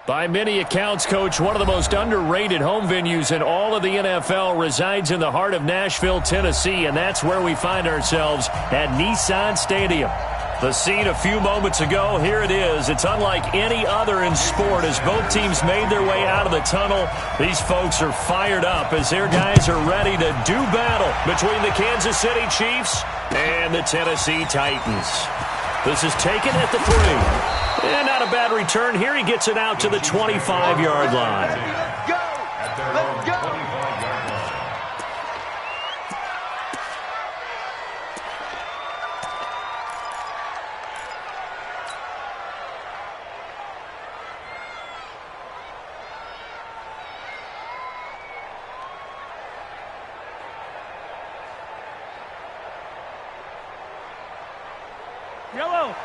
By many accounts, Coach, one of the most underrated home venues in all of the NFL resides in the heart of Nashville, Tennessee, and that's where we find ourselves at Nissan Stadium. The scene a few moments ago, here it is. It's unlike any other in sport as both teams made their way out of the tunnel. These folks are fired up as their guys are ready to do battle between the Kansas City Chiefs and the Tennessee Titans. This is taken at the 3. And not a bad return here. He gets it out to the 25-yard line. Let's go! Let's go! Yellow.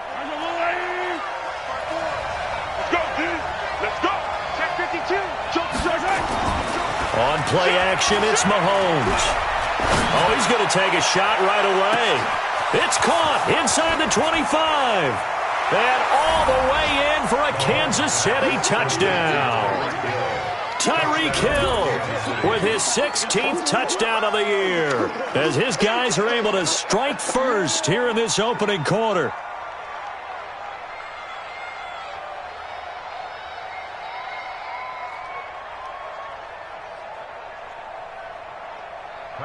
On play action, it's Mahomes. Oh, he's going to take a shot right away. It's caught inside the 25. And all the way in for a Kansas City touchdown. Tyreek Hill with his 16th touchdown of the year as his guys are able to strike first here in this opening quarter.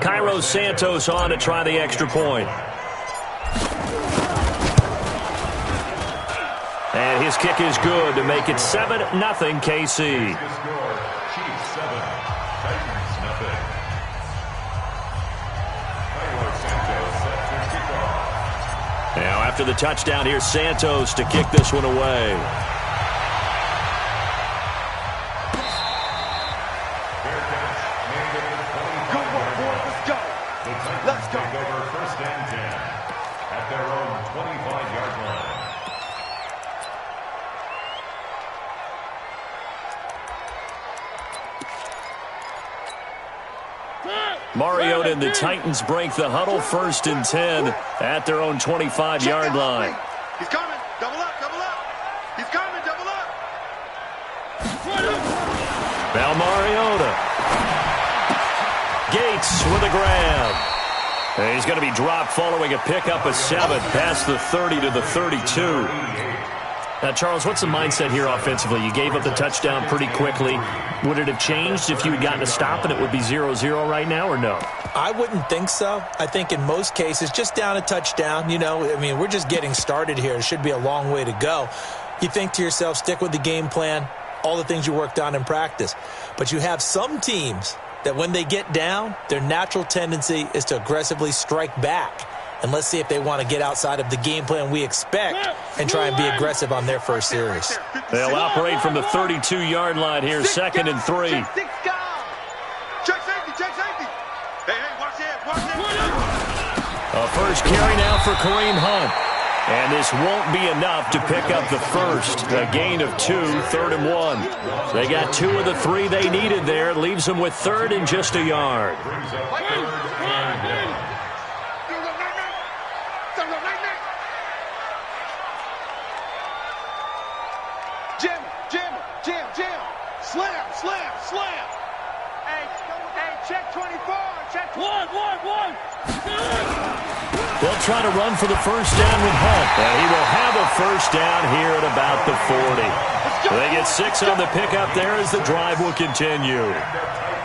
Cairo Santos on to try the extra point. And his kick is good to make it 7-0 KC. Now after the touchdown, here's Santos to kick this one away. Mariota and the Titans break the huddle 1st and 10 at their own 25-yard line. He's coming. Double up, double up. He's coming, double up. Now Mariota. Gates with a grab. And he's going to be dropped following a pickup of 7 past the 30 to the 32. Now, Charles, what's the mindset here offensively? You gave up the touchdown pretty quickly. Would it have changed if you had gotten a stop and it would be 0-0 right now, or no? I wouldn't think so. I think in most cases, just down a touchdown, we're just getting started here. It should be a long way to go. You think to yourself, stick with the game plan, all the things you worked on in practice. But you have some teams that when they get down, their natural tendency is to aggressively strike back. And let's see if they want to get outside of the game plan we expect and try and be aggressive on their first series. They'll operate from the 32-yard line here, 2nd and 3. Check safety, check safety. Hey, watch that, watch that. A first carry now for Kareem Hunt. And this won't be enough to pick up the first. A gain of 2, 3rd and 1. They got 2 of the 3 they needed there. Leaves them with 3rd and just a yard. Slam. Hey, check 24. Check 1. They'll try to run for the first down with Hunt. And he will have a first down here at about the 40. They get 6 on the pickup there as the drive will continue.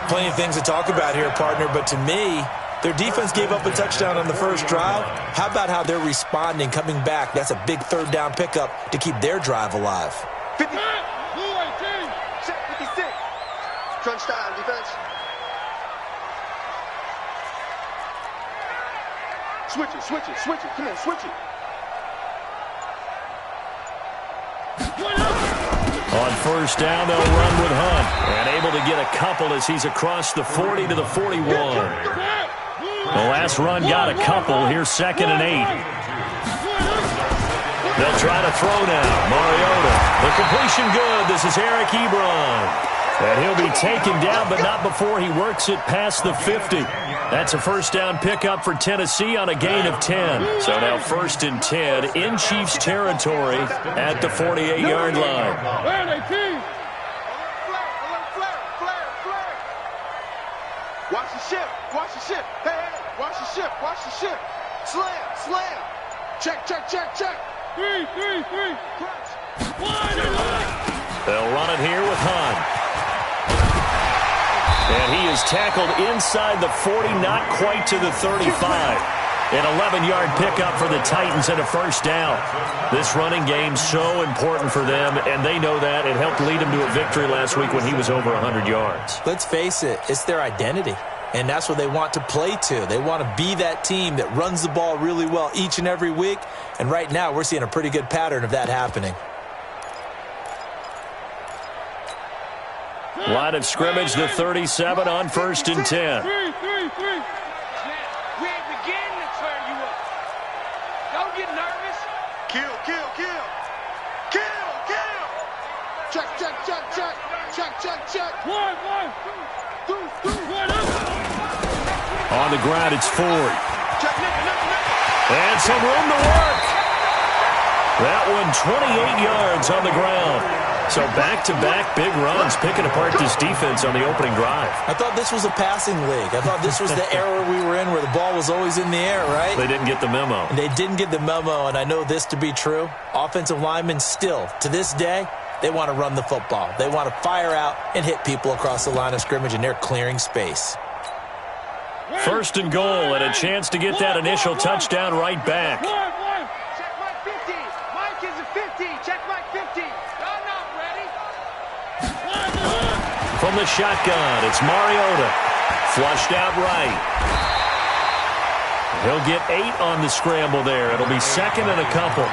Plenty of things to talk about here, partner, but to me, their defense gave up a touchdown on the first drive. How about how they're responding, coming back? That's a big 3rd down pickup to keep their drive alive. 50. Check 56. Crunch time, defense. Switch it. Come on, switch it. On first down, they'll run with Hunt. And able to get a couple as he's across the 40 to the 41. The last run got a couple. Here's 2nd and 8. They'll try to throw now. Mariota. The completion good. This is Eric Ebron. And he'll be taken down, but not before he works it past the 50. That's a first down pickup for Tennessee on a gain of 10. So now 1st and 10 in Chiefs territory at the 48-yard line. ship. Watch the ship. Hey, hey, watch the ship. Watch the ship. Slam, slam. Check, check, check, check. Three. Crunch. They'll run it here with Hunt. And he is tackled inside the 40, not quite to the 35. An 11-yard pickup for the Titans and a first down. This running game so important for them, and they know that. It helped lead them to a victory last week when he was over 100 yards. Let's face it, it's their identity, and that's what they want to play to. They want to be that team that runs the ball really well each and every week, and right now we're seeing a pretty good pattern of that happening. Line of scrimmage, the 37 on 1st and 10. Check. One. Two. On the ground, it's Ford. And some room to work. That one 28 yards on the ground. So back-to-back big runs, picking apart this defense on the opening drive. I thought this was a passing league. I thought this was the era we were in where the ball was always in the air, right? They didn't get the memo. They didn't get the memo, and I know this to be true. Offensive linemen still, to this day, they want to run the football. They want to fire out and hit people across the line of scrimmage, and they're clearing space. 1st and goal, and a chance to get that initial touchdown right back. Check Mike 50. Mike is a 50. Check Mike 50. I'm not ready. From the shotgun, it's Mariota. Flushed out right. He'll get 8 on the scramble there. It'll be 2nd and a couple.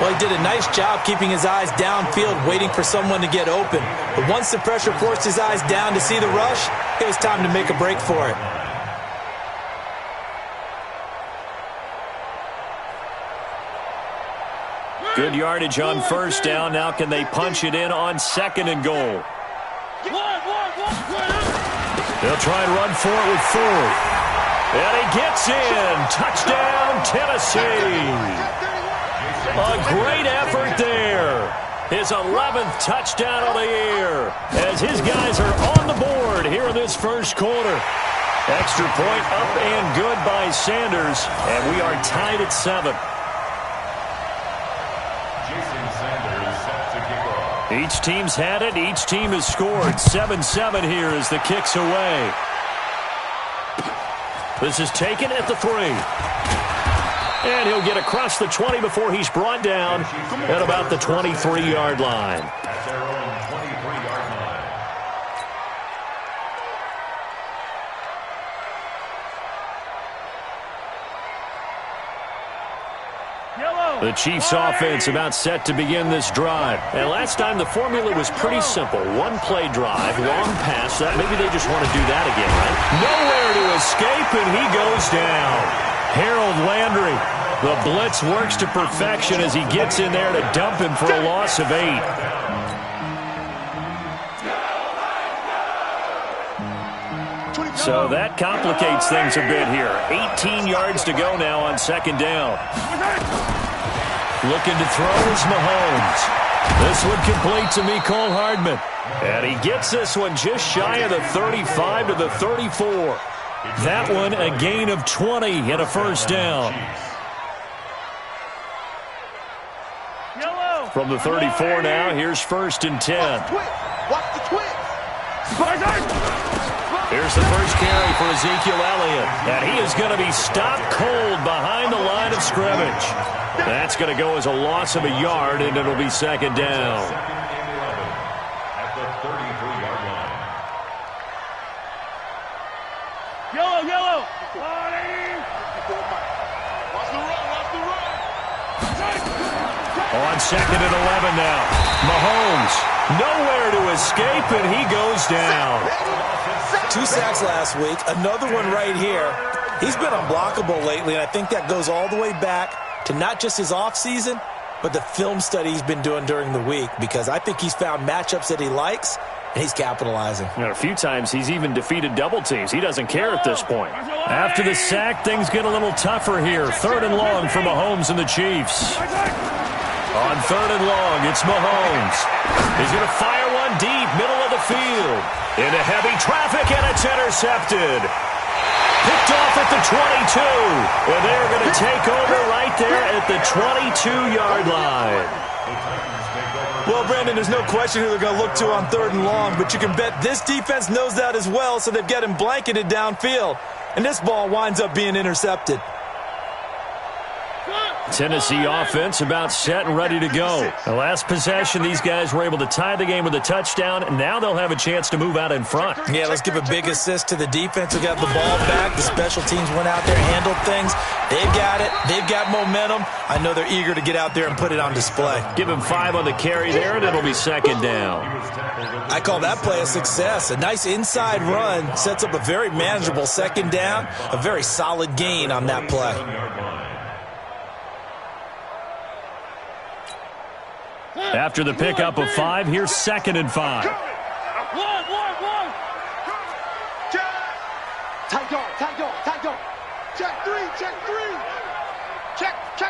Well, he did a nice job keeping his eyes downfield, waiting for someone to get open. But once the pressure forced his eyes down to see the rush, it was time to make a break for it. Good yardage on 1st down. Now can they punch it in on 2nd and goal? They'll try and run for it with Ford. And he gets in. Touchdown, Tennessee. A great effort there. His 11th touchdown of the year as his guys are on the board here in this first quarter. Extra point up and good by Sanders, and we are tied at 7. Each team's had it. Each team has scored. 7-7 here as the kick's away. This is taken at the 3. And he'll get across the 20 before he's brought down at about the 23-yard line. At their own 23-yard line. The Chiefs' offense about set to begin this drive. And last time the formula was pretty simple. One play drive, long pass. That maybe they just want to do that again, right? Nowhere to escape, and he goes down. Harold Landry. The blitz works to perfection as he gets in there to dump him for a loss of 8. So that complicates things a bit here. 18 yards to go now on 2nd down. Looking to throw is Mahomes. This one complete to Mecole Hardman. And he gets this one just shy of the 35 to the 34. That one a gain of 20 and a first down. From the 34 now, here's 1st and 10. Watch the twist. Here's the first carry for Ezekiel Elliott. And he is going to be stopped cold behind the line of scrimmage. That's going to go as a loss of a yard, and it'll be 2nd down. At the 33-yard line. Yellow. Watch the run. On 2nd and 11 now. Mahomes, nowhere to escape, and he goes down. 2 sacks last week, another one right here. He's been unblockable lately, and I think that goes all the way back to not just his offseason, but the film study he's been doing during the week, because I think he's found matchups that he likes, and he's capitalizing. A few times he's even defeated double teams. He doesn't care at this point. After the sack, things get a little tougher here. 3rd and long for Mahomes and the Chiefs. On 3rd and long, it's Mahomes. He's going to fire one deep, middle of the field. Into heavy traffic, and it's intercepted. Picked off at the 22. And they're going to take over right there at the 22-yard line. Well, Brandon, there's no question who they're going to look to on 3rd and long, but you can bet this defense knows that as well, so they've got him blanketed downfield. And this ball winds up being intercepted. Tennessee offense about set and ready to go. The last possession, these guys were able to tie the game with a touchdown, and now they'll have a chance to move out in front. Yeah, let's give a big assist to the defense who got the ball back. The special teams went out there, handled things. They've got it. They've got momentum. I know they're eager to get out there and put it on display. Give him 5 on the carry there, and it'll be 2nd down. I call that play a success. A nice inside run sets up a very manageable 2nd down, a very solid gain on that play. After the pickup of 5, here's 2nd and 5. One. Tight dog. Check 3. Check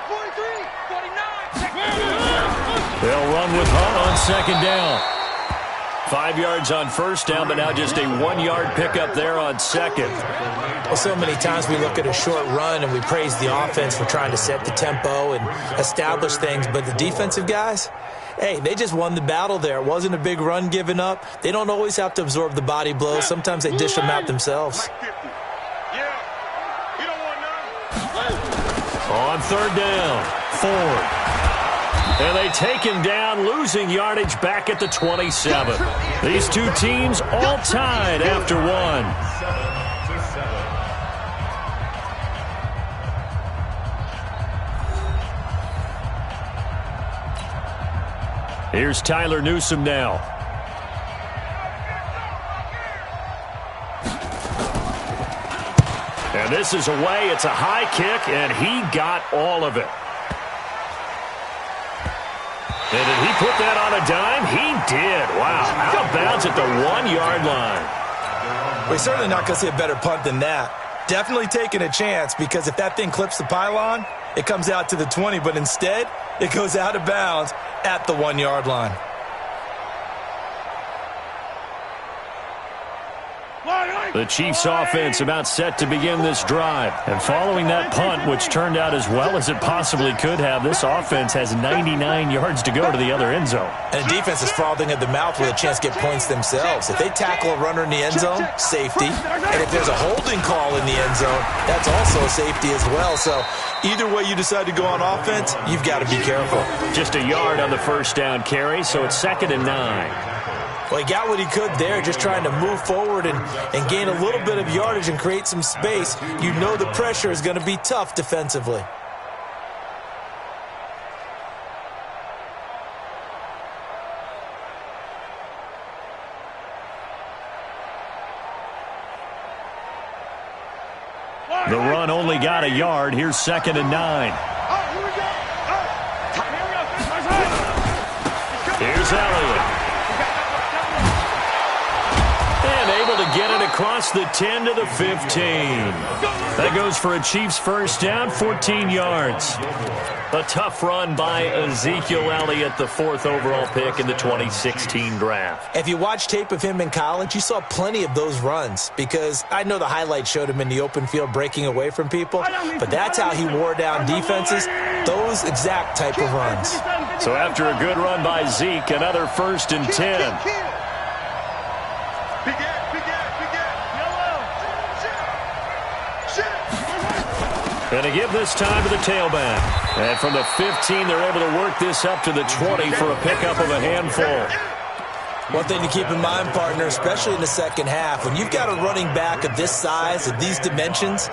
43. 49. They'll run with Hunt on 2nd down. 5 yards on 1st down, but now just a 1-yard pickup there on 2nd. Well, so many times we look at a short run and we praise the offense for trying to set the tempo and establish things, but the defensive guys, hey, they just won the battle there. It wasn't a big run given up. They don't always have to absorb the body blows. Sometimes they dish them out themselves. On 3rd down, Ford. And they take him down, losing yardage back at the 27. These two teams all tied after 1. Here's Tyler Newsome now. And this is away. It's a high kick, and he got all of it. And did he put that on a dime? He did. Wow. Out of bounds at the 1-yard line. We're certainly not going to see a better punt than that. Definitely taking a chance, because if that thing clips the pylon, it comes out to the 20, but instead it goes out of bounds at the 1-yard line. The Chiefs offense about set to begin this drive. And following that punt, which turned out as well as it possibly could have, this offense has 99 yards to go to the other end zone. And the defense is frothing at the mouth with a chance to get points themselves. If they tackle a runner in the end zone, safety. And if there's a holding call in the end zone, that's also a safety as well. So either way you decide to go on offense, you've got to be careful. Just a yard on the 1st down carry, so it's 2nd and 9. Well, he got what he could there, just trying to move forward and gain a little bit of yardage and create some space. You know the pressure is going to be tough defensively. The run only got a yard. Here's 2nd and 9. Here's Elliott. To get it across the 10 to the 15. That goes for a Chiefs 1st down, 14 yards. A tough run by Ezekiel Elliott, the 4th overall pick in the 2016 draft. If you watch tape of him in college, you saw plenty of those runs, because I know the highlights showed him in the open field breaking away from people, but that's how he wore down defenses, those exact type of runs. So after a good run by Zeke, another 1st and 10. And to give this time to the tailback. And from the 15, they're able to work this up to the 20 for a pickup of a handful. One thing to keep in mind, partner, especially in the 2nd half, when you've got a running back of this size, of these dimensions,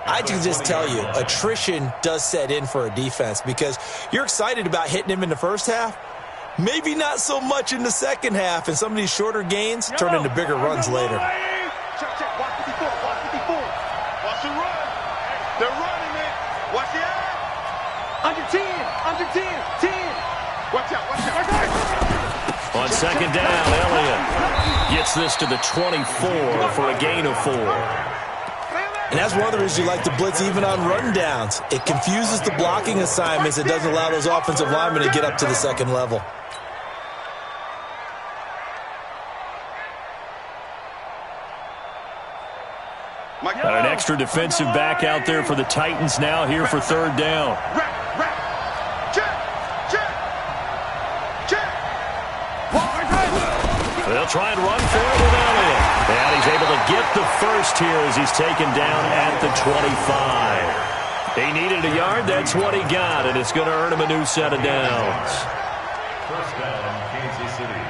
I can just tell you, attrition does set in for a defense, because you're excited about hitting him in the 1st half, maybe not so much in the 2nd half, and some of these shorter gains turn into bigger runs later. Check. Watch 54. Watch the run. They're running it. Watch the eye. Under 10. Watch out. On 2nd down, Elliott gets this to the 24 for a gain of 4. And that's one of the reasons you like to blitz even on run downs. It confuses the blocking assignments. It doesn't allow those offensive linemen to get up to the 2nd level. Got an extra defensive back out there for the Titans now here for third down. They'll try and run for it with Elliott. And he's able to get the first here as he's taken down at the 25. He needed a yard. That's what he got, and it's going to earn him a new set of downs. First down, Kansas City.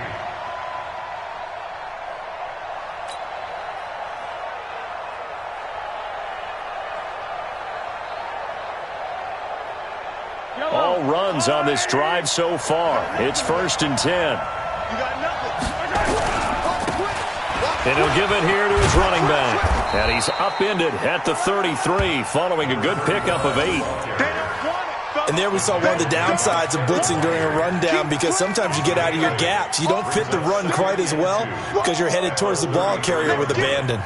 All runs on this drive so far. It's 1st and 10. And he'll give it here to his running back. And he's upended at the 33 following a good pickup of 8. And there we saw one of the downsides of blitzing during a rundown, because sometimes you get out of your gaps. You don't fit the run quite as well because you're headed towards the ball carrier with abandon.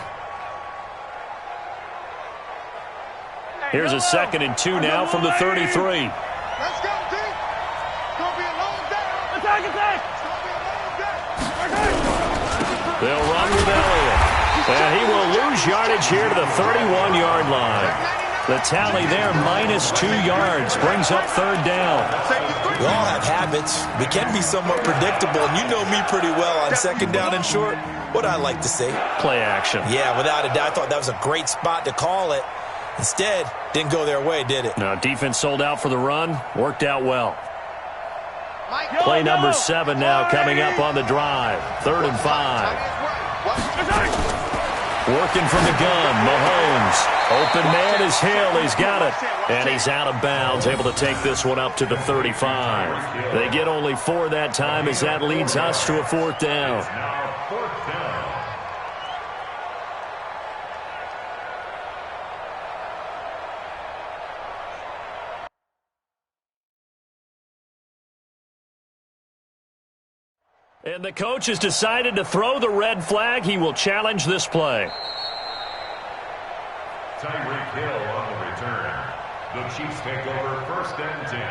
Here's a 2nd and 2 now from the 33. Let's go, D. It's going to be a long day. Attack. It's going to be a long day. They'll run with Elliott. And he will lose yardage here to the 31-yard line. The tally there, -2 yards, brings up third down. We all have habits. We can be somewhat predictable, and you know me pretty well on 2nd down and short. What I like to say? Play action. Yeah, without a doubt. I thought that was a great spot to call it. Instead, didn't go their way, did it? Now, defense sold out for the run. Worked out well. Play number 7 now coming up on the drive. 3rd and 5. Working from the gun, Mahomes. Open man is Hill. He's got it. And he's out of bounds, able to take this one up to the 35. They get only 4 that time as that leads us to a 4th down. Now 4th down. And the coach has decided to throw the red flag. He will challenge this play. Tyreek Hill on the return. The Chiefs take over 1st and 10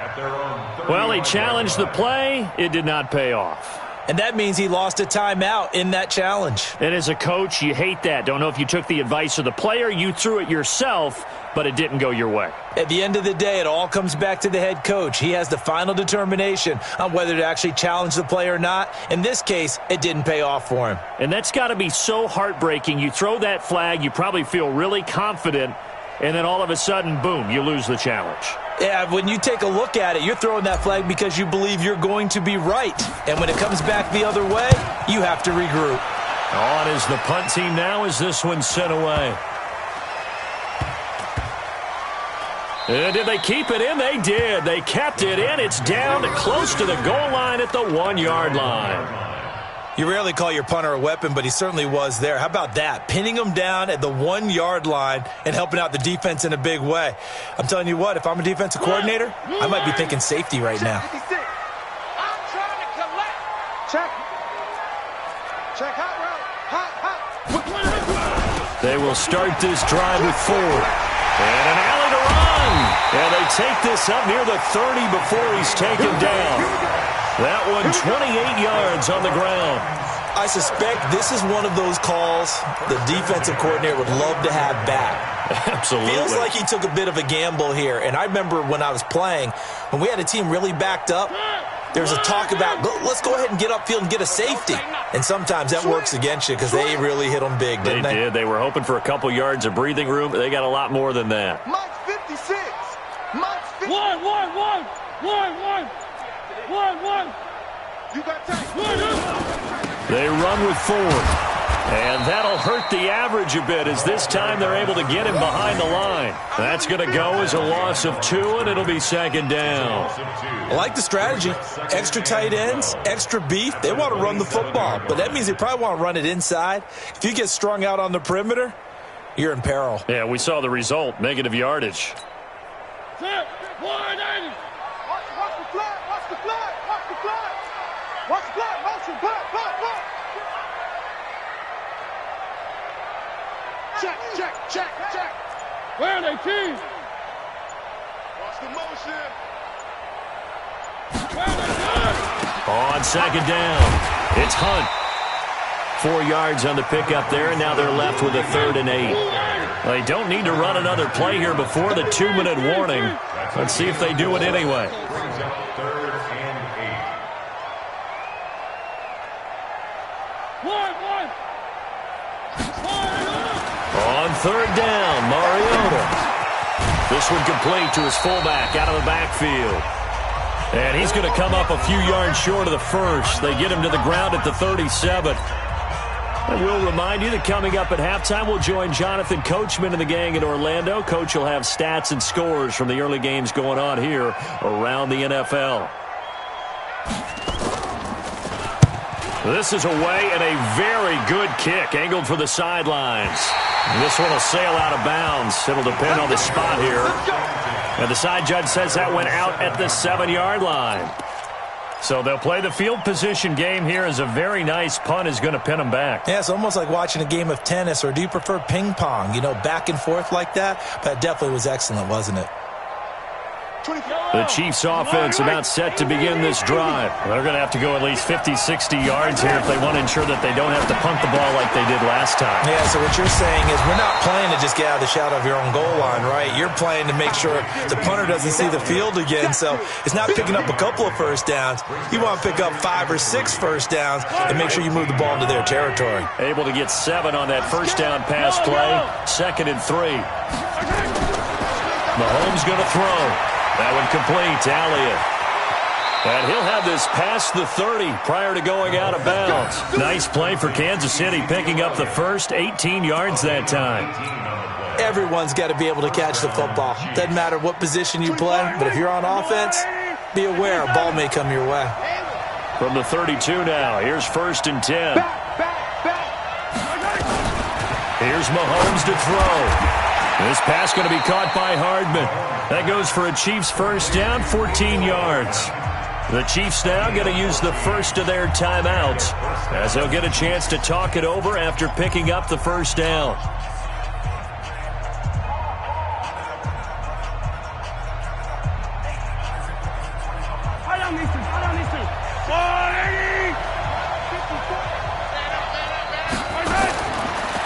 at their own 30. Well, he challenged the play. It did not pay off. And that means he lost a timeout in that challenge. And as a coach, you hate that. Don't know if you took the advice of the player. You threw it yourself, but it didn't go your way. At the end of the day, it all comes back to the head coach. He has the final determination on whether to actually challenge the play or not. In this case, it didn't pay off for him. And that's got to be so heartbreaking. You throw that flag, you probably feel really confident, and then all of a sudden, boom, you lose the challenge. Yeah, when you take a look at it, you're throwing that flag because you believe you're going to be right. And when it comes back the other way, you have to regroup. On is the punt team now as this one's sent away. And did they keep it in? They did. They kept it in. It's down to close to the goal line at the 1-yard line. You rarely call your punter a weapon, but he certainly was there. How about that? Pinning him down at the 1-yard line and helping out the defense in a big way. I'm telling you what, if I'm a defensive coordinator, I might be thinking safety right now. I'm trying to collect. Check hot route. Hot. They will start this drive with 4. And an alley to run. And they take this up near the 30 before he's taken down. That one 28 yards on the ground. I suspect this is one of those calls the defensive coordinator would love to have back. Absolutely. Feels like he took a bit of a gamble here. And I remember when I was playing, when we had a team really backed up, there was a talk about, let's go ahead and get upfield and get a safety. And sometimes that works against you because they really hit them big, didn't they? They did. They were hoping for a couple yards of breathing room, but they got a lot more than that. Mike's 56. Mike's 56. One. You got time. They run with 4. And that'll hurt the average a bit as this time they're able to get him behind the line. That's going to go as a loss of 2, and it'll be 2nd down. I like the strategy. Extra tight ends, extra beef. They want to run the football, but that means they probably want to run it inside. If you get strung out on the perimeter, you're in peril. Yeah, we saw the result, negative yardage. Watch the flag. Motion. Block. Check. Where are they, team? Watch the motion. On 2nd down, it's Hunt. 4 yards on the pickup there, and now they're left with a 3rd and 8. They don't need to run another play here before the 2-minute warning. Let's see if they do it anyway. Brings up 3rd and 8. On 3rd down, Mariota. This one complete to his fullback out of the backfield. And he's going to come up a few yards short of the first. They get him to the ground at the 37. And we'll remind you that coming up at halftime, we'll join Jonathan Coachman and the gang in Orlando. Coach will have stats and scores from the early games going on here around the NFL. This is away and a very good kick, angled for the sidelines. This one will sail out of bounds. It'll depend on the spot here. And the side judge says that went out at the 7-yard line. So they'll play the field position game here as a very nice punt is going to pin them back. Yeah, it's almost like watching a game of tennis, or do you prefer ping pong? You know, back and forth like that? That definitely was excellent, wasn't it? The Chiefs offense about set to begin this drive. They're going to have to go at least 50, 60 yards here if they want to ensure that they don't have to punt the ball like they did last time. Yeah, so what you're saying is we're not playing to just get out of the shadow of your own goal line, right? You're playing to make sure the punter doesn't see the field again. So it's not picking up a couple of first downs. You want to pick up 5 or 6 first downs and make sure you move the ball into their territory. Able to get 7 on that first down pass play. 2nd and 3. Mahomes going to throw. That one complete to Elliott. And he'll have this past the 30 prior to going out of bounds. Nice play for Kansas City, picking up the first 18 yards that time. Everyone's got to be able to catch the football. Doesn't matter what position you play, but if you're on offense, be aware a ball may come your way. From the 32 now, here's 1st and 10. Here's Mahomes to throw. This pass going to be caught by Hardman. That goes for a Chiefs first down, 14 yards. The Chiefs now going to use the first of their timeouts as they'll get a chance to talk it over after picking up the first down.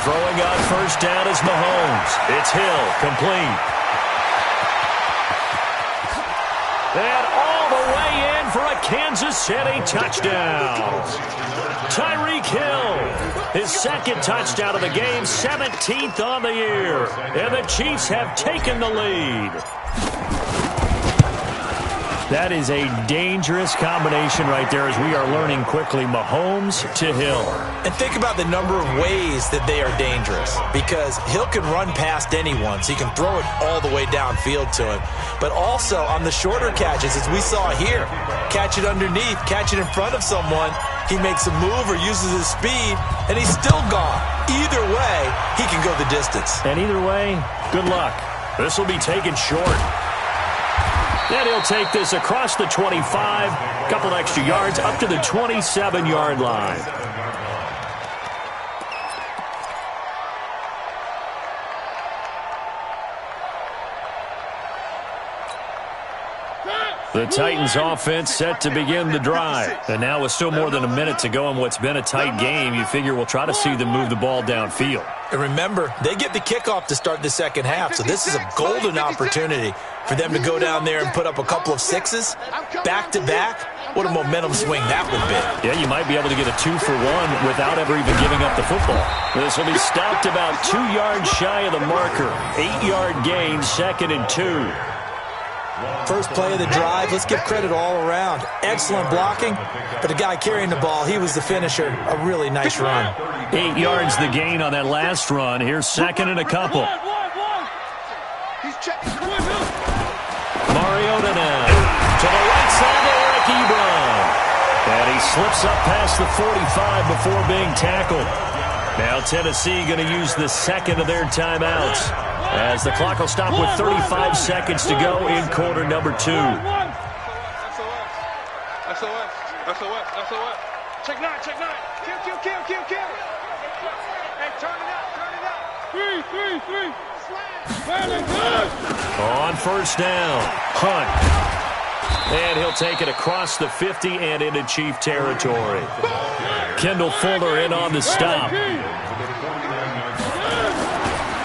Throwing on first down is Mahomes. It's Hill, complete. And all the way in for a Kansas City touchdown. Tyreek Hill, his 2nd touchdown of the game, 17th on the year. And the Chiefs have taken the lead. That is a dangerous combination right there as we are learning quickly. Mahomes to Hill. And think about the number of ways that they are dangerous, because Hill can run past anyone, so you can throw it all the way downfield to him. But also on the shorter catches, as we saw here, catch it underneath, catch it in front of someone, he makes a move or uses his speed, and he's still gone. Either way, he can go the distance. And either way, good luck. This will be taken short. And he'll take this across the 25, a couple extra yards, up to the 27-yard line. The Titans offense set to begin the drive. And now with still more than a minute to go in what's been a tight game, you figure we'll try to see them move the ball downfield. And remember, they get the kickoff to start the second half, so this is a golden opportunity for them to go down there and put up a couple of 6s back-to-back. What a momentum swing that would be. Yeah, you might be able to get a 2-for-1 without ever even giving up the football. This will be stopped about 2 yards shy of the marker. 8-yard gain, 2nd and 2. First play of the drive, let's give credit all around. Excellent blocking, but the guy carrying the ball, he was the finisher. A really nice run. 8 yards the gain on that last run. Here's 2nd and a couple. Mariota now to the right side to Eric Ebron. And he slips up past the 45 before being tackled. Now Tennessee going to use the 2nd of their timeouts, as the clock will stop with 35 seconds to go in quarter number 2. SOS. Check 9. Kill. Hey, turn it up. 3. On first down, Hunt. And he'll take it across the 50 and into Chief territory. Kendall Fuller in on the stop.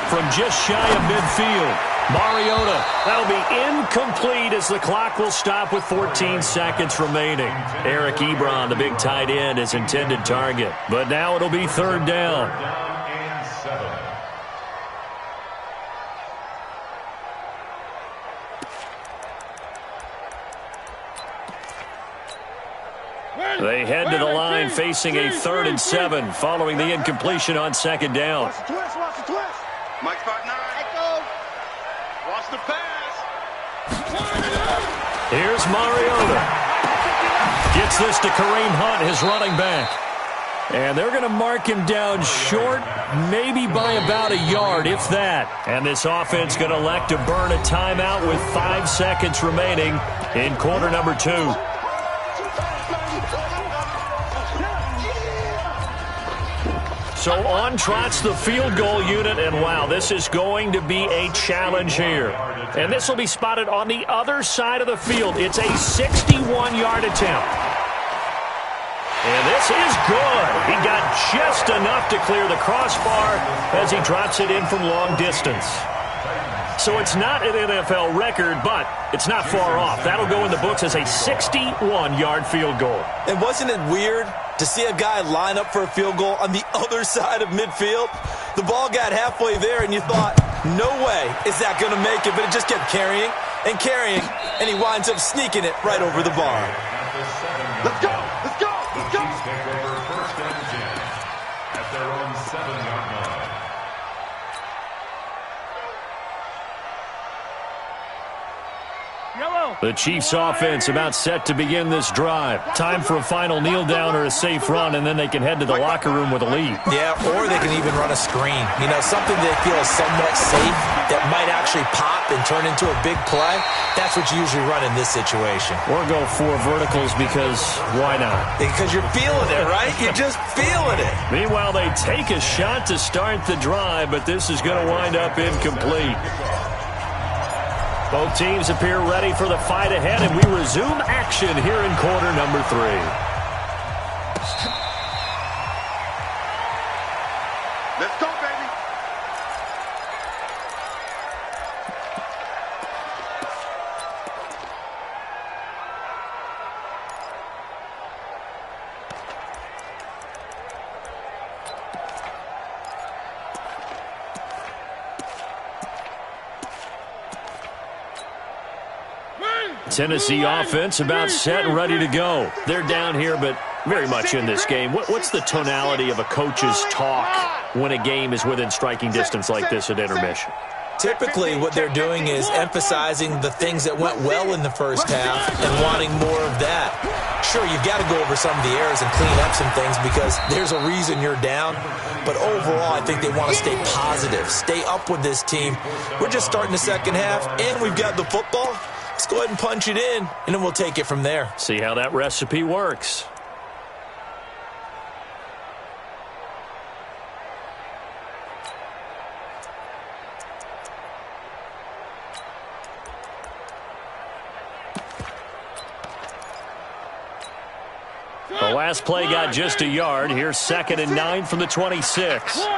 From just shy of midfield, Mariota. That'll be incomplete as the clock will stop with 14 seconds remaining. Eric Ebron, the big tight end, is intended target. But now it'll be third down. They head to the line facing a 3rd and 7 following the incompletion on second down. Watch the twist, watch the twist. Mike 5'9". Echo. Watch the pass. Here's Mariota. Gets this to Kareem Hunt, his running back. And they're going to mark him down short, maybe by about a yard, if that. And this offense going to elect to burn a timeout with 5 seconds remaining in quarter number 2. So on trots the field goal unit, and wow, this is going to be a challenge here. And this will be spotted on the other side of the field. It's a 61-yard attempt. And this is good. He got just enough to clear the crossbar as he drops it in from long distance. So it's not an NFL record, but it's not far off. That'll go in the books as a 61-yard field goal. And wasn't it weird to see a guy line up for a field goal on the other side of midfield? The ball got halfway there, and you thought, no way is that going to make it, but it just kept carrying and carrying, and he winds up sneaking it right over the bar. Let's go, let's go, let's go. Chiefs take over 1st and 10 at their own 7-yard line. The Chiefs offense about set to begin this drive. Time for a final kneel down or a safe run, and then they can head to the locker room with a lead. Yeah, or they can even run a screen. You know, something they feel is somewhat safe that might actually pop and turn into a big play. That's what you usually run in this situation. Or go 4 verticals because why not? Because you're feeling it, right? You're just feeling it. Meanwhile, they take a shot to start the drive, but this is going to wind up incomplete. Both teams appear ready for the fight ahead, and we resume action here in quarter number 3. Let's go, baby. Tennessee offense about set and ready to go. They're down here, but very much in this game. What's the tonality of a coach's talk when a game is within striking distance like this at intermission? Typically, what they're doing is emphasizing the things that went well in the first half and wanting more of that. Sure, you've got to go over some of the errors and clean up some things because there's a reason you're down. But overall, I think they want to stay positive, stay up with this team. We're just starting the second half, and we've got the football. Let's go ahead and punch it in, and then we'll take it from there. See how that recipe works. The last play got just a yard. Here's 2nd and 9 from the 26. Hey,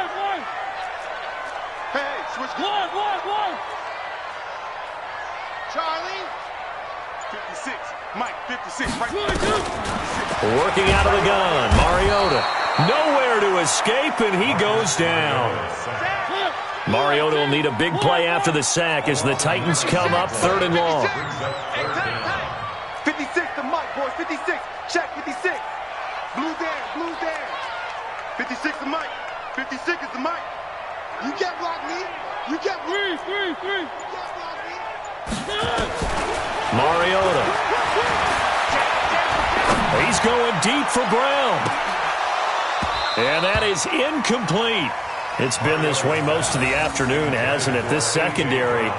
switch. Charlie. 56. Mike, 56. Right. Working out of the gun. Mariota. Nowhere to escape, and he goes down. Mariota will need a big play after the sack as the Titans come up 3rd and long. 56 to Mike, boys. 56. Check 56. Blue down. 56 to Mike. 56 is the Mike. You can't block me. You can't block me. Three. You can't block me. Mariota. He's going deep for Brown. And that is incomplete. It's been this way most of the afternoon, hasn't it? This secondary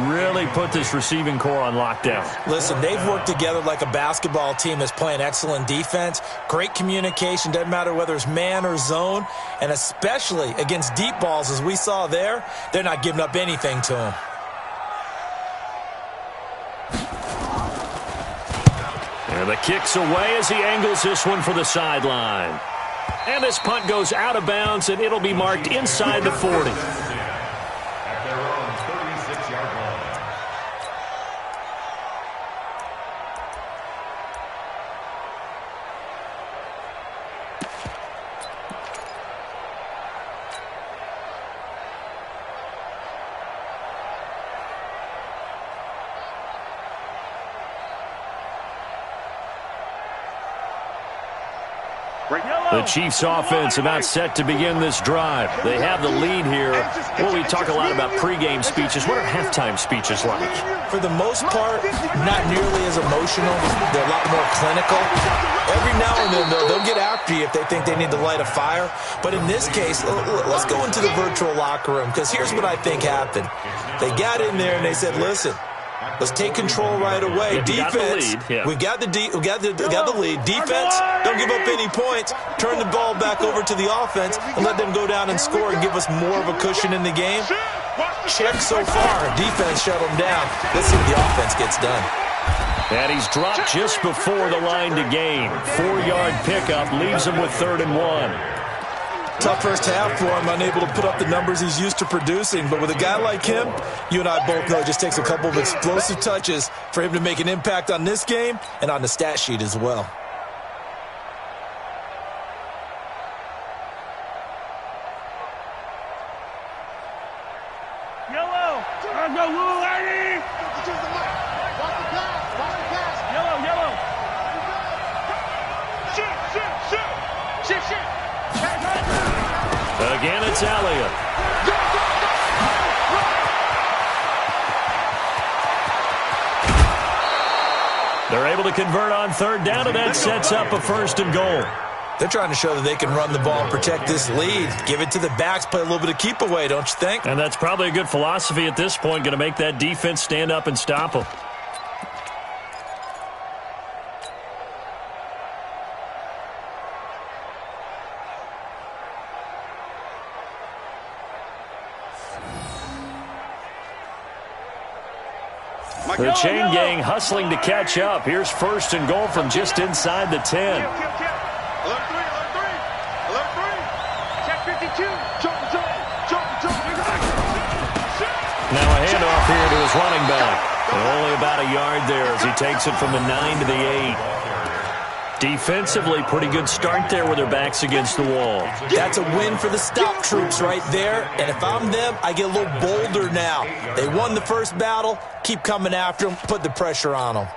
really put this receiving core on lockdown. Listen, they've worked together like a basketball team that's playing excellent defense. Great communication, doesn't matter whether it's man or zone. And especially against deep balls, as we saw there, they're not giving up anything to them. And the kick's away as he angles this one for the sideline. And this punt goes out of bounds, and it'll be marked inside the 40. At their own 36-yard line. The Chiefs offense about set to begin this drive. They have the lead here. Well, we talk a lot about pregame speeches. What are halftime speeches like? For the most part, not nearly as emotional. They're a lot more clinical. Every now and then, they'll get after you if they think they need to light a fire. But in this case, let's go into the virtual locker room, because here's what I think happened. They got in there and they said, listen, let's take control right away. Defense, we got the lead. Defense, don't give up any points. Turn the ball back over to the offense and let them go down and score and give us more of a cushion in the game. Check so far. Defense shut them down. Let's see if the offense gets done. And he's dropped just before the line to gain. 4-yard pickup leaves him with 3rd and 1. Tough first half for him, unable to put up the numbers he's used to producing. But with a guy like him, you and I both know it just takes a couple of explosive touches for him to make an impact on this game and on the stat sheet as well. Yellow! Go, Lou, lady! Yellow, yellow! Shoot! Again, it's Elliott. They're able to convert on 3rd down, and that sets up a 1st and goal. They're trying to show that they can run the ball and protect this lead. Give it to the backs, play a little bit of keep away, don't you think? And that's probably a good philosophy at this point, going to make that defense stand up and stop them. The chain gang hustling to catch up. Here's 1st and goal from just inside the 10. Alert 3. Check 52. Now a handoff here to his running back. And only about a yard there as he takes it from the 9 to the 8. Defensively, pretty good start there with their backs against the wall. That's a win for the stop troops right there. And if I'm them, I get a little bolder now. They won the first battle. Keep coming after them. Put the pressure on them.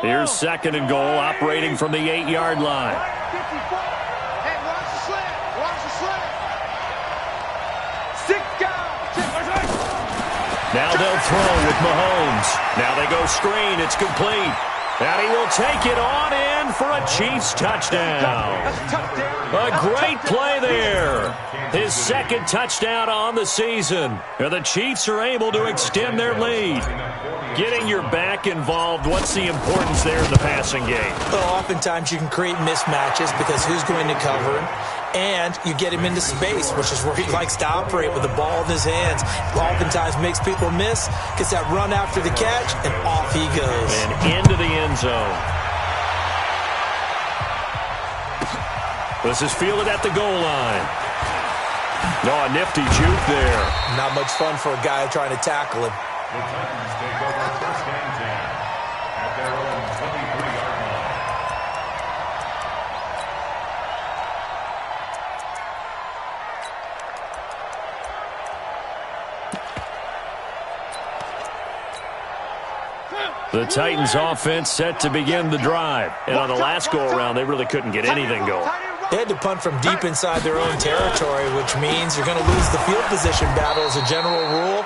Here's 2nd and goal, operating from the 8-yard line. Hey, watch the slant. 6 guys. Now they'll throw with Mahomes. Now they go screen. It's complete. And he will take it on in for a Chiefs touchdown. A great play there. His 2nd touchdown on the season. And the Chiefs are able to extend their lead. Getting your back involved, what's the importance there in the passing game? Well, oftentimes you can create mismatches because who's going to cover him? And you get him into space, which is where he likes to operate with the ball in his hands. Oftentimes makes people miss, gets that run after the catch, and off he goes. And into the end zone. This is fielded at the goal line. No, a nifty juke there. Not much fun for a guy trying to tackle him. The Titans take over 1st and 10 at their own 23-yard line. The Titans offense set to begin the drive. And on the last go-around, they really couldn't get anything going. They had to punt from deep inside their own territory, which means you're going to lose the field position battle as a general rule.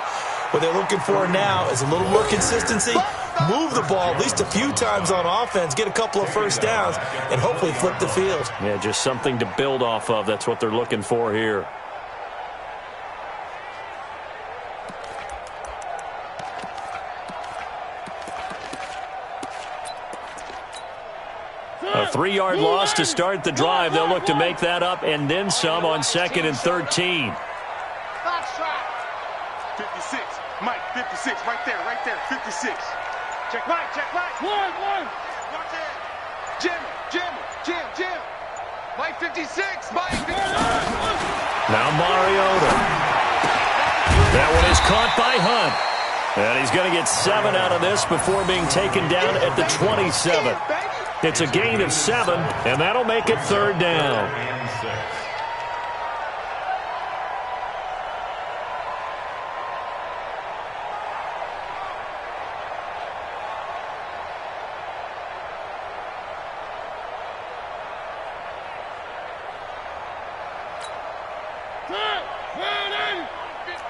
What they're looking for now is a little more consistency, move the ball at least a few times on offense, get a couple of 1st downs, and hopefully flip the field. Yeah, just something to build off of. That's what they're looking for here. A 3-yard loss to start the drive. They'll look to make that up and then some on 2nd and 13. 56. Mike, 56. Right there. 56. Check right, check right. One. Watch it. Jam. Mike 56, Mike 56. Now Mariota. That one is caught by Hunt. And he's going to get 7 out of this before being taken down at the 27. It's a gain of 7, and that'll make it 3rd down. And 6.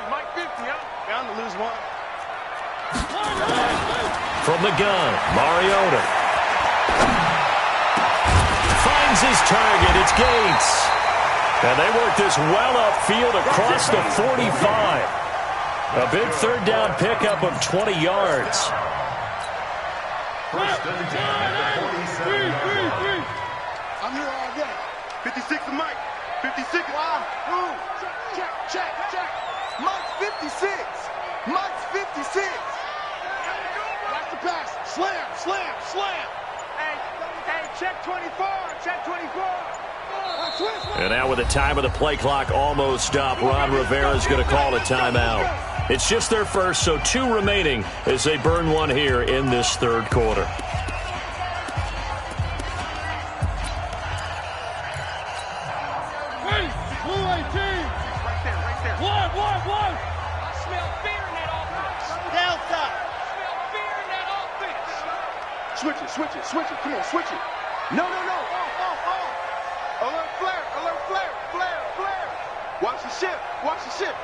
Mike 50, huh? Bound to lose one. From the gun, Mariota. Finds his target. It's Gates. And they work this well upfield across the 45. A big 3rd down pickup of 20 yards. First and 10 at the 47-yard line. I'm here all day. 56 to Mike. 56. Wow. Ooh. Check. Mike's 56. Mike's 56. Watch the pass. Slam. Hey, check 24. And now with the time of the play clock almost up, Ron Rivera is going to call a timeout. It's just their first, so 2 remaining as they burn one here in this 3rd quarter. Right there. One. I smell fear in that offense. Delta. I smell fear in that offense. Switch it. Come on, switch it. No. Alert flare. Watch the ship.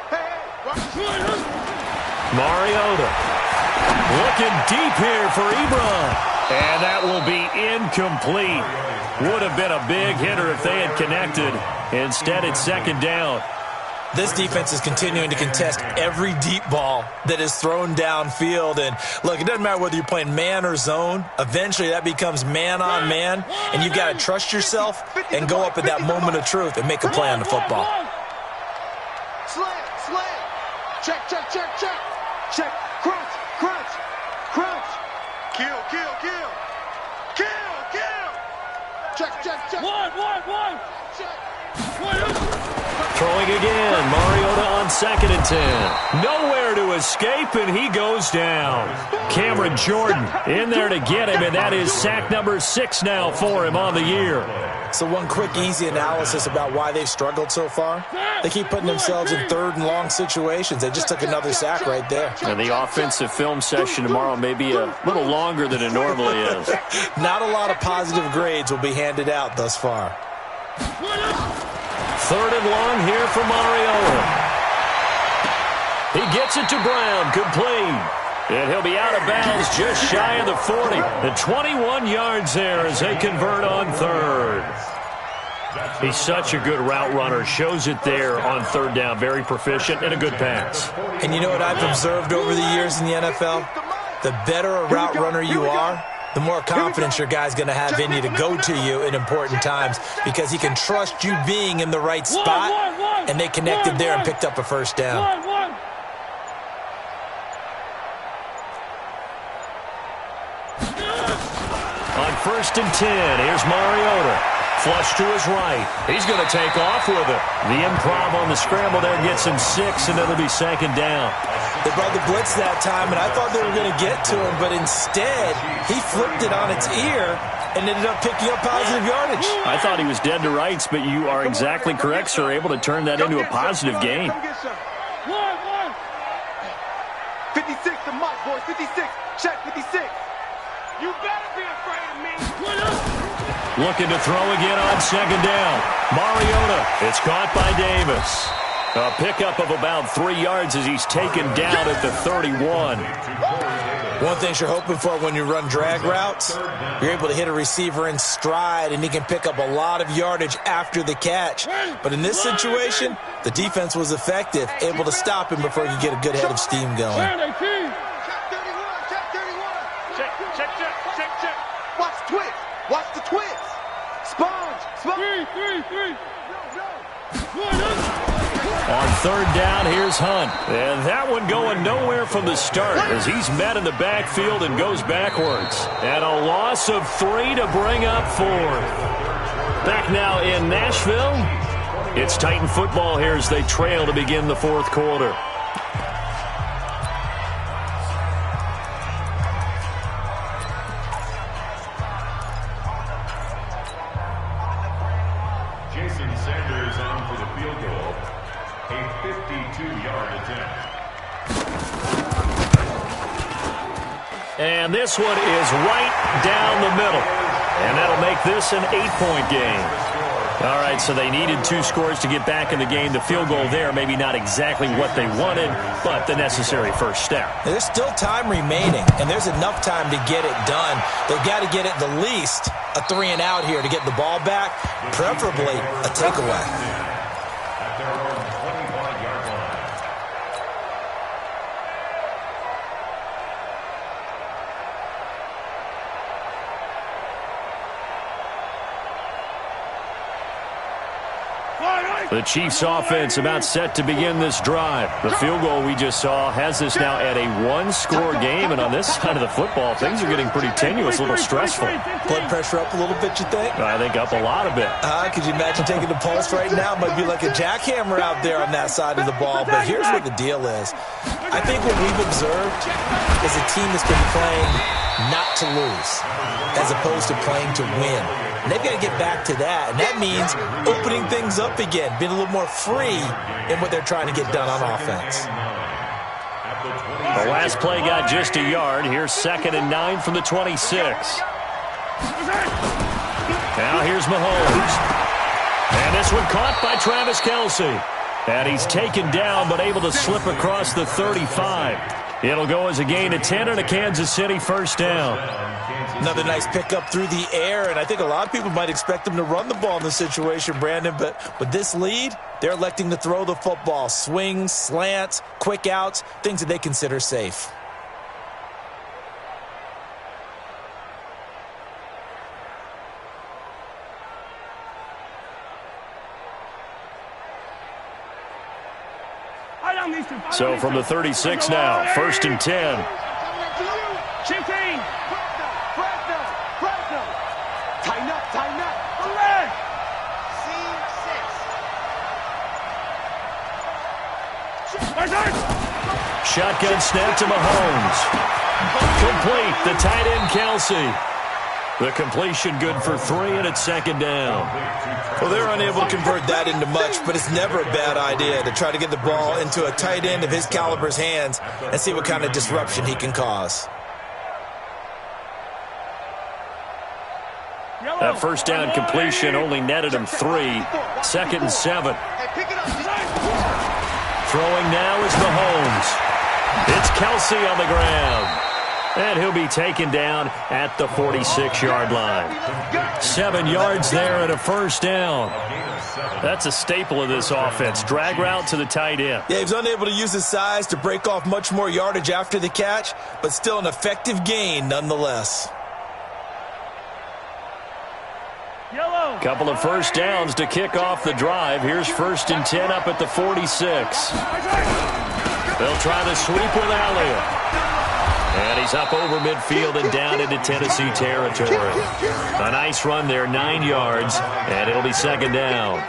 Hey, watch the ship. Mariota looking deep here for Ebron. And that will be incomplete. Would have been a big hitter if they had connected. Instead, it's 2nd down. This defense is continuing to contest every deep ball that is thrown downfield. And, look, it doesn't matter whether you're playing man or zone. Eventually, that becomes man on man. And you've got to trust yourself and go up at that moment of truth and make a play on the football. Slam. Check. Crunch. Kill. Check. One. Throwing again. Mariota on 2nd and 10. Nowhere to escape, and he goes down. Cameron Jordan in there to get him, and that is sack number 6 now for him on the year. So one quick, easy analysis about why they've struggled so far. They keep putting themselves in 3rd and long situations. They just took another sack right there. And the offensive film session tomorrow may be a little longer than it normally is. Not a lot of positive grades will be handed out thus far. 3rd and long here for Mariota. He gets it to Brown, complete. And he'll be out of bounds just shy of the 40. The 21 yards there as they convert on 3rd. He's such a good route runner. Shows it there on 3rd down. Very proficient and a good pass. And you know what I've observed over the years in the NFL? The better a route runner you are, the more confidence your guy's going to have in you to go to you in important times because he can trust you being in the right spot, and they connected there and picked up a 1st down. On 1st and 10, here's Mariota. Flush to his right. He's going to take off with it. The improv on the scramble there gets him 6, and it'll be 2nd down. They brought the blitz that time, and I thought they were going to get to him, but instead, he flipped it on its ear and ended up picking up positive yardage. I thought he was dead to rights, but you are exactly correct, sir. Able to turn that into a positive gain. 56 to Mike, boys. 56. Check 56. You better be afraid of me. Looking to throw again on 2nd down. Mariota. It's caught by Davis. A pickup of about 3 yards as he's taken down at the 31. One thing you're hoping for when you run drag routes, you're able to hit a receiver in stride, and he can pick up a lot of yardage after the catch. But in this situation, the defense was effective, able to stop him before he could get a good head of steam going. Check 31. Check. Watch twist. Watch the twist. Sponge. Three. No. On third down, here's Hunt. And that one going nowhere from the start as he's met in the backfield and goes backwards. And a loss of 3 to bring up 4. Back now in Nashville. It's Titan football here as they trail to begin the fourth quarter. Jason Sanders on for the field goal. A 52-yard attempt. And this one is right down the middle. And that'll make this an 8-point game. All right, so they needed 2 scores to get back in the game. The field goal there, maybe not exactly what they wanted, but the necessary first step. There's still time remaining, and there's enough time to get it done. They've got to get at the least a 3-and-out here to get the ball back, preferably a takeaway. At their own 25-yard line. The Chiefs offense about set to begin this drive. The field goal we just saw has this now at a 1-score game, and on this side of the football, things are getting pretty tenuous, a little stressful. Blood pressure up a little bit, you think? I think up a lot of it. Could you imagine taking the pulse right now? It might be like a jackhammer out there on that side of the ball, but here's what the deal is. I think what we've observed is a team that's been playing not to lose as opposed to playing to win. And they've got to get back to that, and that means opening things up again, being a little more free in what they're trying to get done on offense. The last play got just a yard. Here's 2nd and 9 from the 26. Now here's Mahomes. And this one caught by Travis Kelce. And he's taken down but able to slip across the 35. It'll go as a gain of 10 and a Kansas City first down. Another nice pickup through the air, and I think a lot of people might expect them to run the ball in this situation, Brandon, but with this lead, they're electing to throw the football. Swings, slants, quick outs, things that they consider safe. So from the 36 now, 1st and 10. Tighten up. Shotgun snap to Mahomes. Complete, the tight end Kelce. The completion good for 3, and it's 2nd down. Well, they're unable to convert that into much, but it's never a bad idea to try to get the ball into a tight end of his caliber's hands and see what kind of disruption he can cause. That first down completion only netted him 3. 2nd and 7. Throwing now is Mahomes. It's Kelce on the ground. And he'll be taken down at the 46-yard line. 7 yards there and a first down. That's a staple of this offense. Drag route to the tight end. Yeah, he was unable to use his size to break off much more yardage after the catch, but still an effective gain nonetheless. Couple of first downs to kick off the drive. Here's 1st and 10 up at the 46. They'll try the sweep with Elliott. And he's up over midfield and down into Tennessee territory. A nice run there, 9 yards, and it'll be 2nd down.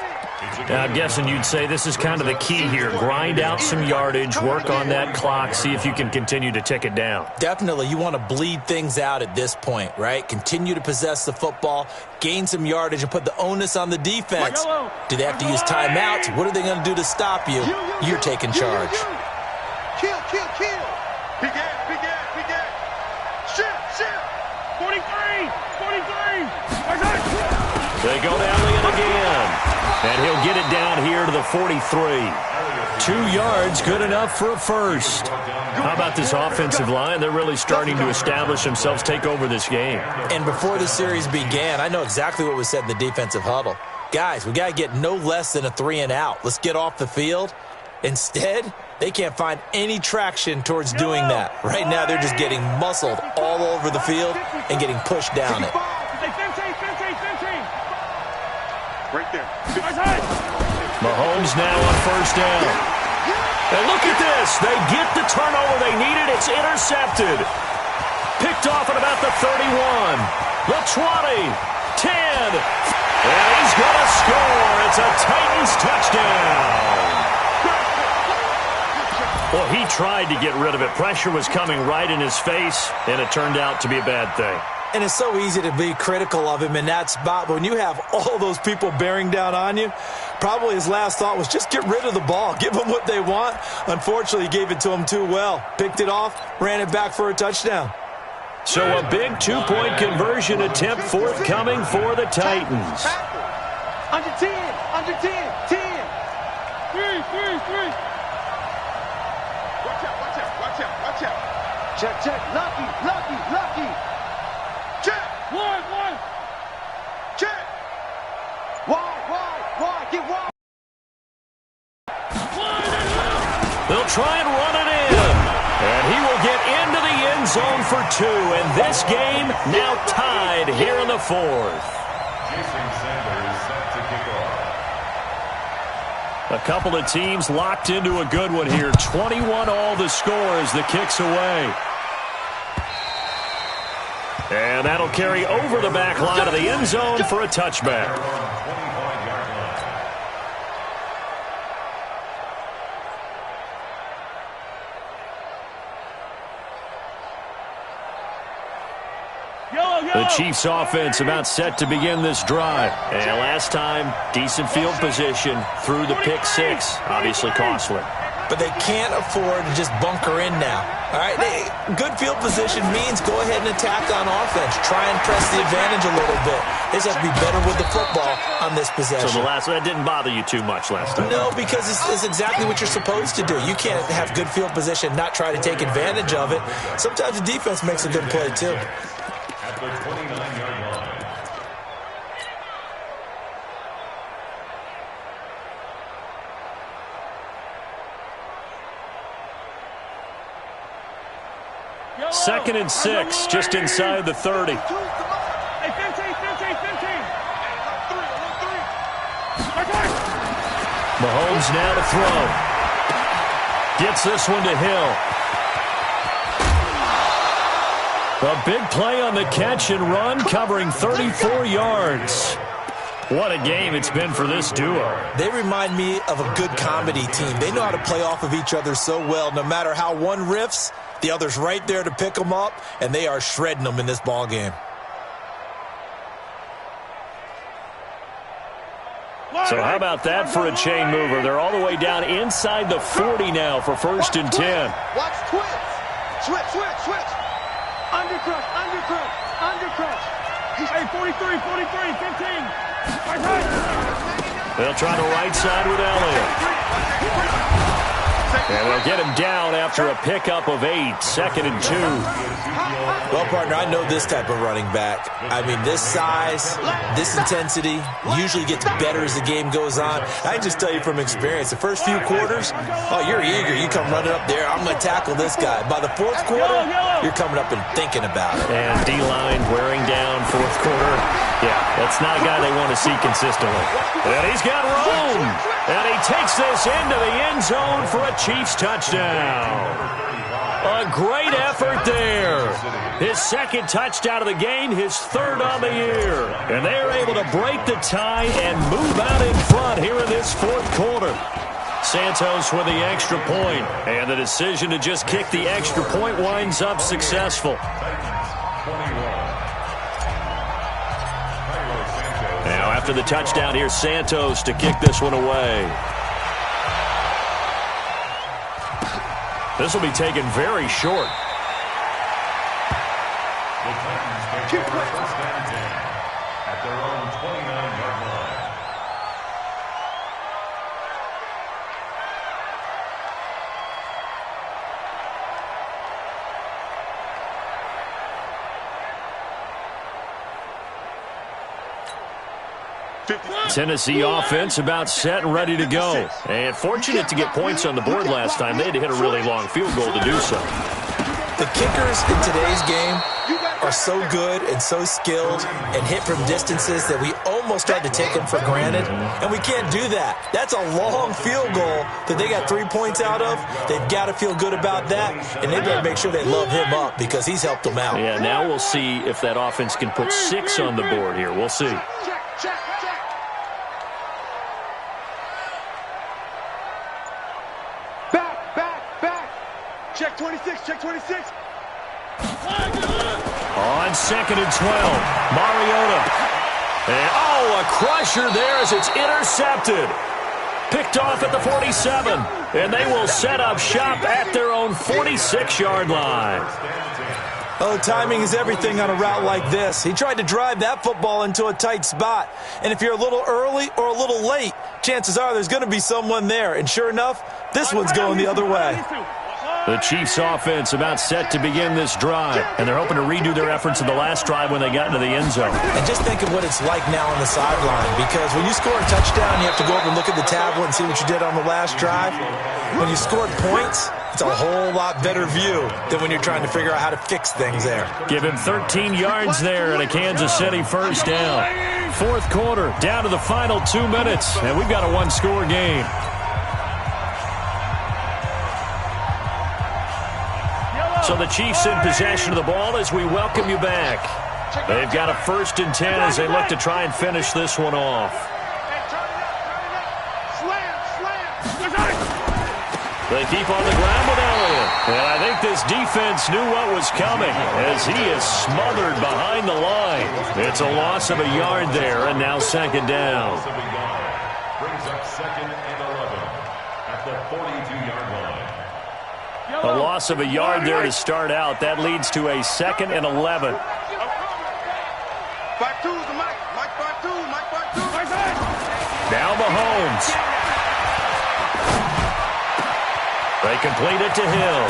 Now, I'm guessing you'd say this is kind of the key here. Grind out some yardage, work on that clock, see if you can continue to tick it down. Definitely. You want to bleed things out at this point, right? Continue to possess the football, gain some yardage, and put the onus on the defense. Do they have to use timeouts? What are they going to do to stop you? You're taking charge. Kill. Big ass. Shift. 43. They go to Elliott again. And he'll get it down here to the 43. 2 yards, good enough for a first. How about this offensive line? They're really starting to establish themselves, take over this game. And before the series began, I know exactly what was said in the defensive huddle. Guys, we got to get no less than a 3-and-out. Let's get off the field. Instead, they can't find any traction towards doing that. Right now, they're just getting muscled all over the field and getting pushed down it. Right there. Mahomes now on first down. And look at this. They get the turnover they needed. It's intercepted. Picked off at about the 31. The 20. 10. And he's going to score. It's a Titans touchdown. Well, he tried to get rid of it. Pressure was coming right in his face, and it turned out to be a bad thing. And it's so easy to be critical of him in that spot. But when you have all those people bearing down on you, probably his last thought was just get rid of the ball. Give them what they want. Unfortunately, he gave it to them too well. Picked it off, ran it back for a touchdown. So a big two-point conversion attempt forthcoming for the Titans. Under 10. Under 10. 10. 3. Watch out, watch out, watch out, watch out. Check. Lucky. Check, One. check. Wide. Get wide. They'll try and run it in. And he will get into the end zone for 2. And this game now tied here in the 4th. Jason Sanders set to kick off. A couple of teams locked into a good one here. 21 all the score as the kick's away. And that'll carry over the back line of the end zone for a touchback. The Chiefs offense about set to begin this drive. And last time, decent field position through the pick 6. Obviously costly. But they can't afford to just bunker in now. All right, good field position means go ahead and attack on offense. Try and press the advantage a little bit. They just have to be better with the football on this possession. So the last one, that didn't bother you too much last time? No, because it's exactly what you're supposed to do. You can't have good field position, not try to take advantage of it. Sometimes the defense makes a good play, too. At the 29-yard line. Second and 6, just inside the 30. Hey, 15. Mahomes now to throw. Gets this one to Hill. A big play on the catch and run, covering 34 yards. What a game it's been for this duo. They remind me of a good comedy team. They know how to play off of each other so well. No matter how one riffs, the other's right there to pick them up, and they are shredding them in this ball game. So how about that for a chain mover? They're all the way down inside the 40 now for first and 10. Watch twitch. Switch. Undercrush. Hey, 43, 15. Right. They'll try the right side with Elliott. And they'll get him down after a pickup of 8, second and 2. Well, partner, I know this type of running back. I mean, this size, this intensity usually gets better as the game goes on. I can just tell you from experience, the first few quarters, oh, you're eager. You come running up there, I'm going to tackle this guy. By the fourth quarter, you're coming up and thinking about it. And D-line wearing down fourth quarter. Yeah, that's not a guy they want to see consistently. And he's got room. And he takes this into the end zone for a Chiefs touchdown. A great effort there. His second touchdown of the game, his third on the year. And they're able to break the tie and move out in front here in this fourth quarter. Santos with the extra point. And the decision to just kick the extra point winds up successful. Now after the touchdown, here's Santos to kick this one away. This will be taken very short. The Titans take over first and 10 at their own 29-yard line. Tennessee offense about set and ready to go. And fortunate to get points on the board last time. They had to hit a really long field goal to do so. The kickers in today's game are are so good and so skilled and hit from distances that we almost start to take them for granted, and we can't do that. That's a long field goal that they got 3 points out of. They've got to feel good about that, and they better make sure they love him up because he's helped them out. Yeah, now we'll see if that offense can put 6 on the board here. We'll see. Check. Back. Check 26, check 26. On 2nd and 12, Mariota. And, a crusher there as it's intercepted. Picked off at the 47, and they will set up shop at their own 46-yard line. Oh, timing is everything on a route like this. He tried to drive that football into a tight spot. And if you're a little early or a little late, chances are there's going to be someone there. And sure enough, this one's going the other way. The Chiefs offense about set to begin this drive, and they're hoping to redo their efforts in the last drive when they got into the end zone. And just think of what it's like now on the sideline, because when you score a touchdown, you have to go over and look at the tablet and see what you did on the last drive. When you scored points, it's a whole lot better view than when you're trying to figure out how to fix things there. Give him 13 yards there and a Kansas City first down. Fourth quarter, down to the final 2 minutes, and we've got a one-score game. So the Chiefs in possession of the ball as we welcome you back. They've got a 1st and 10 as they look to try and finish this one off. They keep on the ground with Elliott. And I think this defense knew what was coming as he is smothered behind the line. It's a loss of a yard there, and now 2nd down. Brings up 2nd and 11 at the 42-yard line. A loss of a yard there to start out. That leads to a 2nd and 11. 5-2 is the Mike. Mike 5-2. Now Mahomes. They complete it to Hill.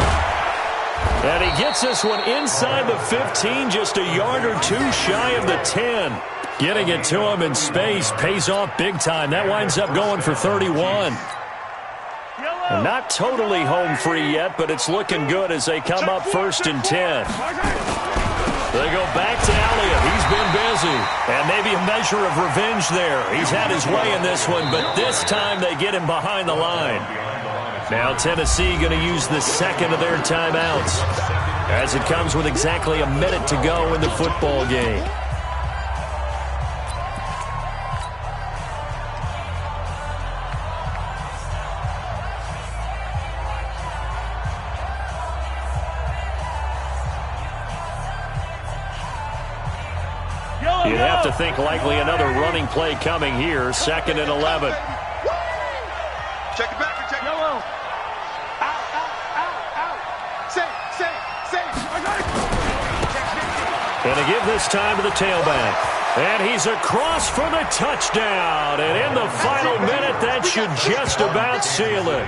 And he gets this one inside the 15, just a yard or 2 shy of the 10. Getting it to him in space pays off big time. That winds up going for 31. Not totally home free yet, but it's looking good as they come up 1st and 10. They go back to Elliott. He's been busy. And maybe a measure of revenge there. He's had his way in this one, but this time they get him behind the line. Now Tennessee going to use the 2nd of their timeouts as it comes with exactly a minute to go in the football game. You'd have to think likely another running play coming here. 2nd and 11. Check it back. Check it. Yellow. Out. Safe. Going to give this time to the tailback. And he's across for the touchdown. And in the final minute, that should just about seal it.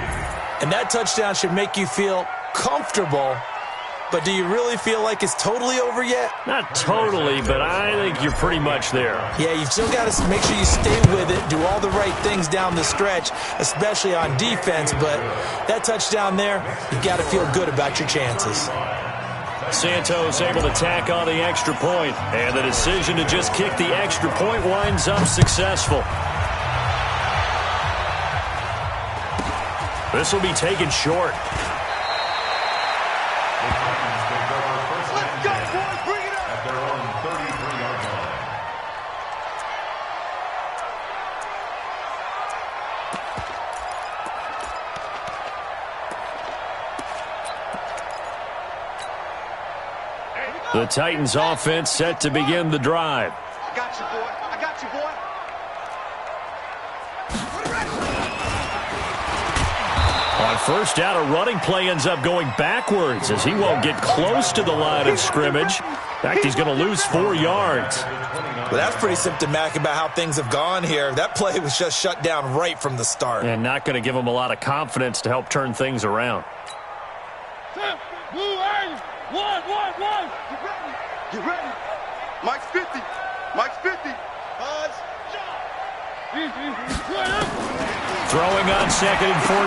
And that touchdown should make you feel comfortable. But do you really feel like it's totally over yet? Not totally, but I think you're pretty much there. Yeah, you've still got to make sure you stay with it, do all the right things down the stretch, especially on defense. But that touchdown there, you've got to feel good about your chances. Santos able to tack on the extra point, and the decision to just kick the extra point winds up successful. This will be taken short. The Titans offense set to begin the drive. I got you, boy. On 1st down, a running play ends up going backwards as he won't get close to the line of scrimmage. In fact, he's going to lose 4 yards. Well, that's pretty symptomatic about how things have gone here. That play was just shut down right from the start. And not going to give him a lot of confidence to help turn things around. Blue 8. 1. Get ready. Mike's 50. Buzz. Throwing on 2nd and 14.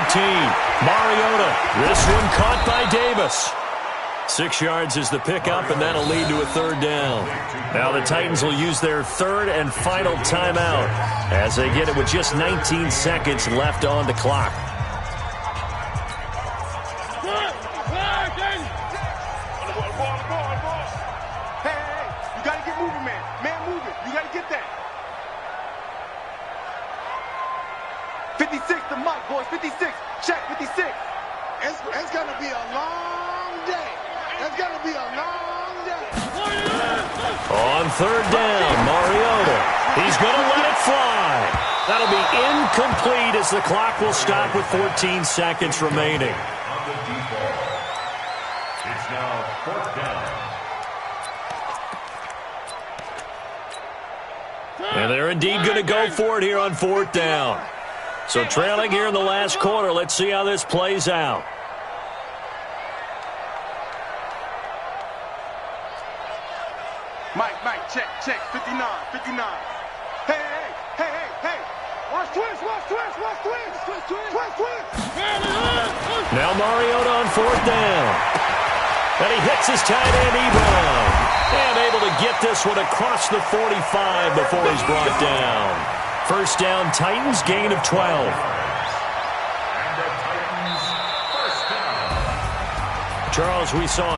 Mariota. This one caught by Davis. 6 yards is the pickup, and that'll lead to a third down. Now the Titans will use their third and final timeout as they get it with just 19 seconds left on the clock. Hey, you got to get moving, man. Man, move it. You got to get that. 56 to Mike, boys. 56. Check, 56. It's going to be a long day. It's going to be a long day. On third down, Mariota. He's going to let it fly. That'll be incomplete as the clock will stop with 14 seconds remaining. On the default. It's now fourth down. And they're indeed going to go for it here on fourth down. So trailing here in the last quarter, let's see how this plays out. Mike, check, 59. Hey. Watch twist. Now Mariota on fourth down. And he hits his tight end, Ebron. And able to get this one across the 45 before he's brought down. First down, Titans, gain of 12. And the Titans first down. Charles, we saw